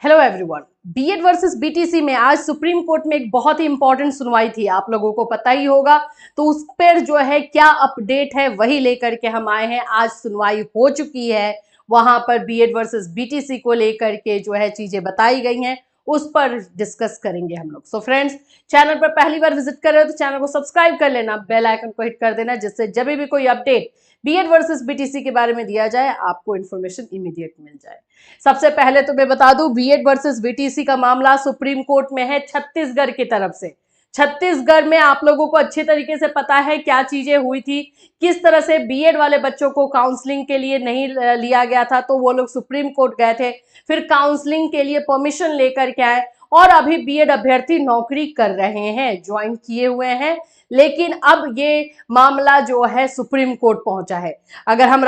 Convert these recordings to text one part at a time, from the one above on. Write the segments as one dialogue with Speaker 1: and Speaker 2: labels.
Speaker 1: Hello everyone. BEd versus BTC में आज supreme court में एक बहुत ही इंपॉर्टेंट सुनवाई थी, आप लोगों को पता ही होगा। तो उस पर जो है क्या अपडेट है वही लेकर के हम आए हैं। आज सुनवाई हो चुकी है, वहां पर बीएड वर्सेस बीटीसी को लेकर के जो है चीजें बताई गई हैं, उस पर डिस्कस करेंगे हम लोग। सो फ्रेंड्स, चैनल पर पहली बार विजिट कर रहे हो तो चैनल को सब्सक्राइब कर लेना, बेल आइकन को हिट कर देना, जिससे जब भी कोई अपडेट बीएड वर्सेस बीटीसी के बारे में दिया जाए आपको इन्फॉर्मेशन इमीडिएट मिल जाए। सबसे पहले तो मैं बता दूं, बीएड वर्सेस बीटीसी का मामला सुप्रीम कोर्ट में है छत्तीसगढ़ की तरफ से। छत्तीसगढ़ में आप लोगों को अच्छे तरीके से पता है क्या चीजें हुई थी, किस तरह से बीएड वाले बच्चों को काउंसलिंग के लिए नहीं लिया गया था, तो वो लोग सुप्रीम कोर्ट गए थे, फिर काउंसलिंग के लिए परमिशन लेकर के आए और अभी बीएड अभ्यर्थी नौकरी कर रहे हैं, ज्वाइन किए हुए हैं। लेकिन अब ये मामला जो है सुप्रीम कोर्ट पहुंचा है। अगर हम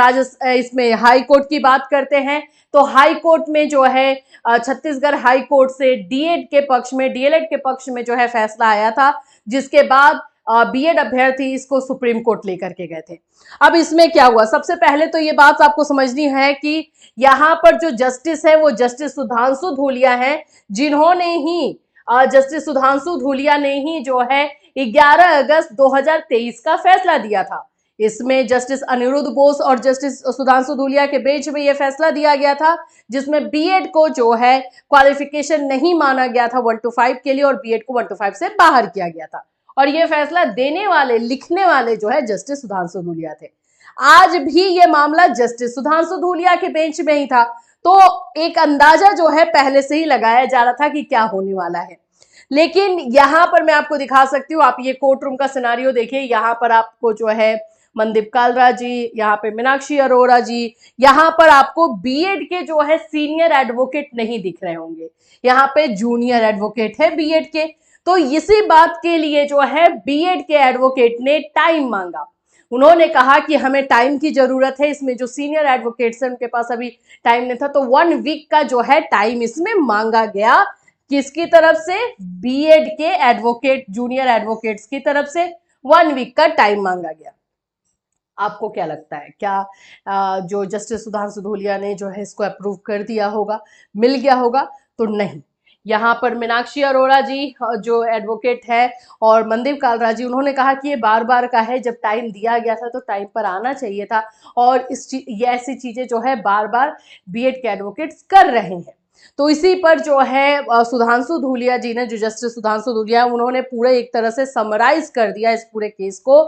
Speaker 1: इसमें हाई कोर्ट की बात करते हैं तो हाई कोर्ट में जो है छत्तीसगढ़ हाई कोर्ट से डीएड के पक्ष में, डीएलएड के पक्ष में जो है फैसला आया था, जिसके बाद बीएड अभ्यर्थी इसको सुप्रीम कोर्ट लेकर के गए थे। अब इसमें क्या हुआ, सबसे पहले तो ये बात आपको समझनी है कि यहाँ पर जो जस्टिस है वो जस्टिस सुधांशु धूलिया है, जिन्होंने ही जस्टिस सुधांशु धूलिया ने ही जो है 11 अगस्त 2023 का फैसला दिया था। इसमें जस्टिस अनिरुद्ध बोस और जस्टिस सुधांशु धूलिया के बेंच में यह फैसला दिया गया था, जिसमें बीएड को जो है क्वालिफिकेशन नहीं माना गया था 1 to 5 के लिए और बीएड को 1 to 5 से बाहर किया गया था। और यह फैसला देने वाले, लिखने वाले जो है जस्टिस सुधांशु धूलिया थे। आज भी यह मामला जस्टिस सुधांशु धूलिया के बेंच में ही था, तो एक अंदाजा जो है पहले से ही लगाया जा रहा था कि क्या होने वाला है। लेकिन यहां पर मैं आपको दिखा सकती हूँ, आप ये कोर्ट रूम का सिनारियो देखिए। यहाँ पर आपको जो है मनदीप कालरा जी, यहाँ पे मीनाक्षी अरोड़ा जी, यहाँ पर आपको बीएड के जो है सीनियर एडवोकेट नहीं दिख रहे होंगे, यहाँ पे जूनियर एडवोकेट है बीएड के। तो इसी बात के लिए जो है बीएड के एडवोकेट ने टाइम मांगा। उन्होंने कहा कि हमें टाइम की जरूरत है, इसमें जो सीनियर एडवोकेट्स हैं उनके पास अभी टाइम नहीं था, तो 1 वीक का जो है टाइम इसमें मांगा गया। किसकी तरफ से? बीएड के एडवोकेट, जूनियर एडवोकेट्स की तरफ से 1 वीक का टाइम मांगा गया। आपको क्या लगता है, क्या जो जस्टिस सुधांशु धूलिया ने जो है इसको अप्रूव कर दिया होगा, मिल गया होगा? तो नहीं। यहाँ पर मीनाक्षी अरोड़ा जी जो एडवोकेट है और मनदीप कालरा जी, उन्होंने कहा कि ये बार बार का है, जब टाइम दिया गया था तो टाइम पर आना चाहिए था, और ये ऐसी चीजें जो है बार बार बीएड के एडवोकेट्स कर रहे हैं। तो इसी पर जो है सुधांशु धूलिया जी ने, जो जस्टिस सुधांशु धूलिया, उन्होंने पूरे एक तरह से समराइज कर दिया इस पूरे केस को,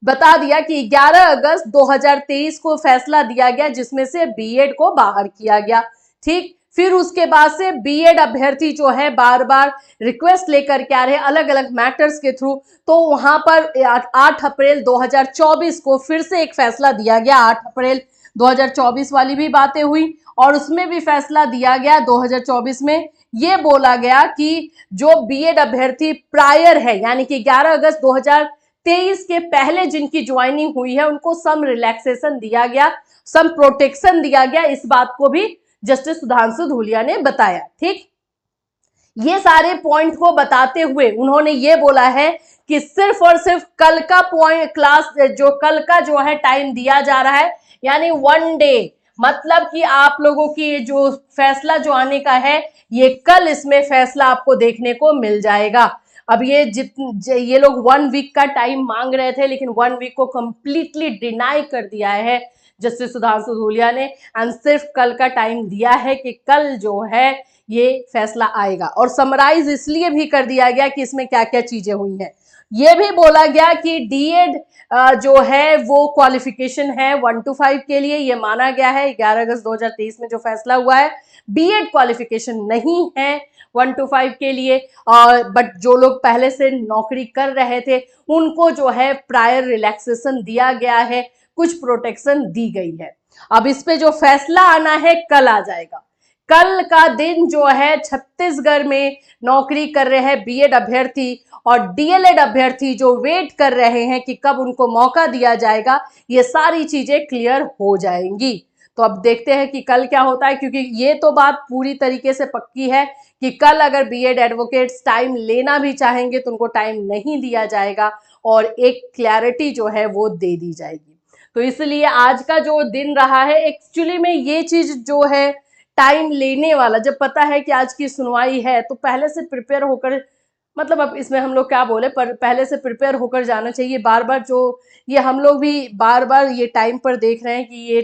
Speaker 1: बता दिया कि 11 अगस्त 2023 को फैसला दिया गया, जिसमें से बीएड को बाहर किया गया। ठीक, फिर उसके बाद से बीएड अभ्यर्थी जो है बार बार रिक्वेस्ट लेकर के आ रहे अलग अलग मैटर्स के थ्रू, तो वहां पर 8 अप्रैल 2024 को फिर से एक फैसला दिया गया। 8 अप्रैल 2024 वाली भी बातें हुई और उसमें भी फैसला दिया गया। 2024 में ये बोला गया कि जो बीएड अभ्यर्थी प्रायर है, यानी कि 11 अगस्त 2023 के पहले जिनकी ज्वाइनिंग हुई है, उनको सम रिलैक्सेशन दिया गया, सम प्रोटेक्शन दिया गया। इस बात को भी जस्टिस सुधांशु धूलिया ने बताया। ठीक, ये सारे पॉइंट को बताते हुए उन्होंने ये बोला है कि सिर्फ और सिर्फ कल का पॉइंट, क्लास जो कल का जो है टाइम दिया जा रहा है, यानी 1 डे, मतलब कि आप लोगों की जो फैसला जो आने का है, ये कल इसमें फैसला आपको देखने को मिल जाएगा। अब ये लोग 1 वीक का टाइम मांग रहे थे, लेकिन 1 वीक को कंप्लीटली डिनाई कर दिया है जस्टिस सुधांशु धूलिया ने, एंड सिर्फ कल का टाइम दिया है कि कल जो है ये फैसला आएगा। और समराइज इसलिए भी कर दिया गया कि इसमें क्या क्या चीजें हुई हैं। ये भी बोला गया कि डीएड जो है वो क्वालिफिकेशन है 1 to 5 के लिए, ये माना गया है 11 अगस्त 2023 में जो फैसला हुआ है। बीएड क्वालिफिकेशन नहीं है 1 to 5 के लिए, और बट जो लोग पहले से नौकरी कर रहे थे उनको जो है प्रायर रिलैक्सेशन दिया गया है, कुछ प्रोटेक्शन दी गई है। अब इस पे जो फैसला आना है कल आ जाएगा। कल का दिन जो है छत्तीसगढ़ में नौकरी कर रहे हैं बीएड अभ्यर्थी और डीएलएड अभ्यर्थी जो वेट कर रहे हैं कि कब उनको मौका दिया जाएगा, ये सारी चीजें क्लियर हो जाएंगी। तो अब देखते हैं कि कल क्या होता है, क्योंकि ये तो बात पूरी तरीके से पक्की है कि कल अगर बीएड एडवोकेट्स टाइम लेना भी चाहेंगे तो उनको टाइम नहीं दिया जाएगा और एक क्लैरिटी जो है वो दे दी जाएगी। तो इसलिए आज का जो दिन रहा है, एक्चुअली में ये चीज जो है टाइम लेने वाला, जब पता है कि आज की सुनवाई है तो पहले से प्रिपेयर होकर, मतलब अब इसमें हम लोग क्या बोले, पर पहले से प्रिपेयर होकर जाना चाहिए। बार बार जो ये हम लोग भी बार बार ये टाइम पर देख रहे हैं कि ये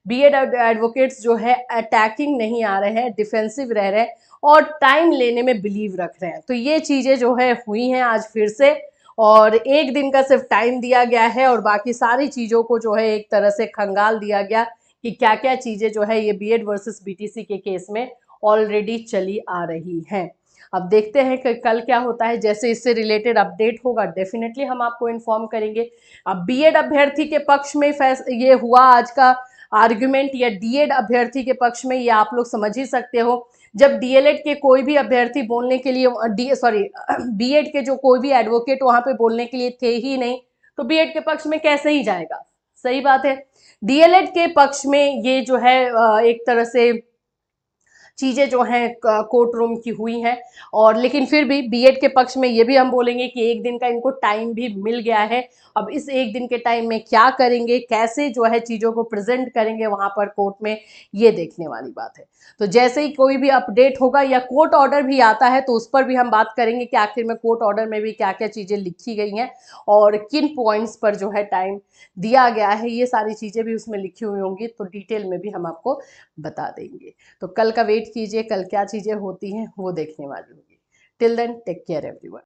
Speaker 1: बीएड एडवोकेट्स जो है अटैकिंग नहीं आ रहे हैं, डिफेंसिव रह रहे हैं और टाइम लेने में बिलीव रख रहे हैं। तो ये चीजें जो है हुई हैं आज फिर से, और एक दिन का सिर्फ टाइम दिया गया है और बाकी सारी चीजों को जो है एक तरह से खंगाल दिया गया कि क्या क्या चीजें जो है ये बीएड वर्सेस बीटीसी के केस में ऑलरेडी चली आ रही हैं। अब देखते हैं कि कल क्या होता है। जैसे इससे रिलेटेड अपडेट होगा डेफिनेटली हम आपको इन्फॉर्म करेंगे। अब बीएड अभ्यर्थी के पक्ष में ये हुआ आज का आर्ग्यूमेंट, या डीएड अभ्यर्थी के पक्ष में, ये आप लोग समझ ही सकते हो। जब डीएलएड के कोई भी अभ्यर्थी बोलने के लिए बीएड के जो कोई भी एडवोकेट वहां पे बोलने के लिए थे ही नहीं, तो बीएड के पक्ष में कैसे ही जाएगा। सही बात है। डीएलएड के पक्ष में ये जो है एक तरह से चीजें जो हैं कोर्ट रूम की हुई हैं। और लेकिन फिर भी बीएड के पक्ष में ये भी हम बोलेंगे कि एक दिन का इनको टाइम भी मिल गया है। अब इस एक दिन के टाइम में क्या करेंगे, कैसे जो है चीजों को प्रेजेंट करेंगे वहां पर कोर्ट में, ये देखने वाली बात है। तो जैसे ही कोई भी अपडेट होगा या कोर्ट ऑर्डर भी आता है तो उस पर भी हम बात करेंगे कि आखिर में कोर्ट ऑर्डर में भी क्या क्या चीजें लिखी गई हैं और किन पॉइंट्स पर जो है टाइम दिया गया है, ये सारी चीजें भी उसमें लिखी हुई होंगी तो डिटेल में भी हम आपको बता देंगे। तो कल का वेट कीजिए, कल क्या चीजें होती हैं वो देखने वाली होगी। Till then take care everyone.